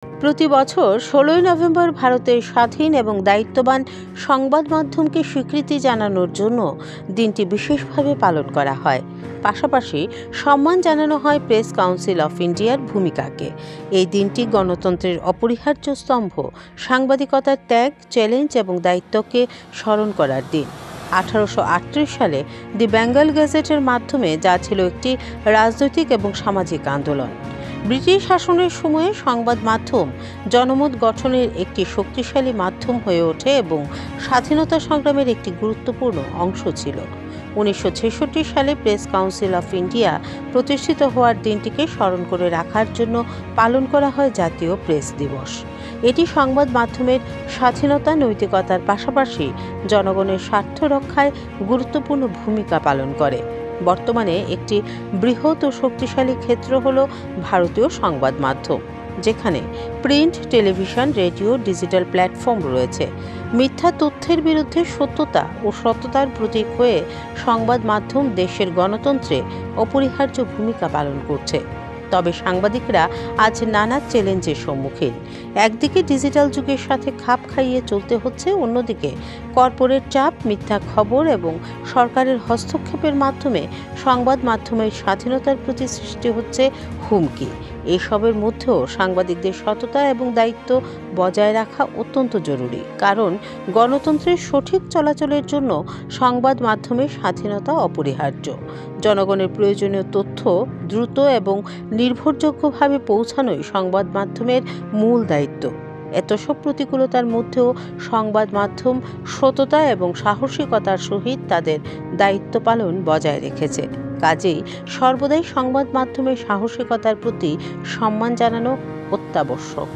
প্রতি বছর ১৬ই নভেম্বর ভারতের স্বাধীন এবং দায়িত্ববান সংবাদ মাধ্যমকে স্বীকৃতি জানানোর জন্য দিনটি বিশেষভাবে পালন করা হয়। পাশাপাশি সম্মান জানানো হয় প্রেস কাউন্সিল অফ ইন্ডিয়ার ভূমিকাকে। এই দিনটি গণতন্ত্রের অপরিহার্য স্তম্ভ, সাংবাদিকতার ত্যাগ, চ্যালেঞ্জ এবং দায়িত্বকে স্মরণ করার দিন। 1838 সালে দি বেঙ্গল গেজেটের মাধ্যমে, যা ছিল একটি রাজনৈতিক এবং সামাজিক আন্দোলন, ব্রিটিশ শাসনের সময়ে সংবাদ মাধ্যম জনমত গঠনের একটি শক্তিশালী মাধ্যম হয়ে ওঠে এবং স্বাধীনতা সংগ্রামের একটি গুরুত্বপূর্ণ অংশ ছিল। 1966 সালে প্রেস কাউন্সিল অফ ইন্ডিয়া প্রতিষ্ঠিত হওয়ার দিনটিকে স্মরণ করে রাখার জন্য পালন করা হয় জাতীয় প্রেস দিবস। এটি সংবাদ মাধ্যমের স্বাধীনতা, নৈতিকতার পাশাপাশি জনগণের স্বার্থ রক্ষায় গুরুত্বপূর্ণ ভূমিকা পালন করে। বর্তমানে একটি বৃহৎ ও শক্তিশালী ক্ষেত্র হল ভারতীয় সংবাদ মাধ্যম, যেখানে print, television, radio, digital platform রয়েছে। মিথ্যা তথ্যের বিরুদ্ধে সত্যতা ও সততার প্রতীক হয়ে সংবাদ মাধ্যম দেশের গণতন্ত্রে অপরিহার্য ভূমিকা পালন করছে। তবে সাংবাদিকরা আজ নানা চ্যালেঞ্জের সম্মুখীন। একদিকে ডিজিটাল যুগের সাথে খাপ খাইয়ে চলতে হচ্ছে, অন্যদিকে কর্পোরেট চাপ, মিথ্যা খবর এবং সরকারের হস্তক্ষেপের মাধ্যমে সংবাদ মাধ্যমের স্বাধীনতার প্রতি সৃষ্টি হচ্ছে হুমকি। এসবের মধ্যেও সাংবাদিকদের সততা এবং দায়িত্ব বজায় রাখা অত্যন্ত জরুরি, কারণ গণতন্ত্রের সঠিক চলাচলের জন্য সংবাদ মাধ্যমের স্বাধীনতা অপরিহার্য। জনগণের প্রয়োজনীয় তথ্য দ্রুত এবং নির্ভরযোগ্যভাবে পৌঁছানোই সংবাদ মাধ্যমের মূল দায়িত্ব। এত সব প্রতিকূলতার মধ্যেও সংবাদ মাধ্যম সততা এবং সাহসিকতার সহিত তাদের দায়িত্ব পালন বজায় রেখেছে। কাজেই সর্বদাই সংবাদ মাধ্যমের সাহসিকতার প্রতি সম্মান জানানো অত্যাবশ্যক।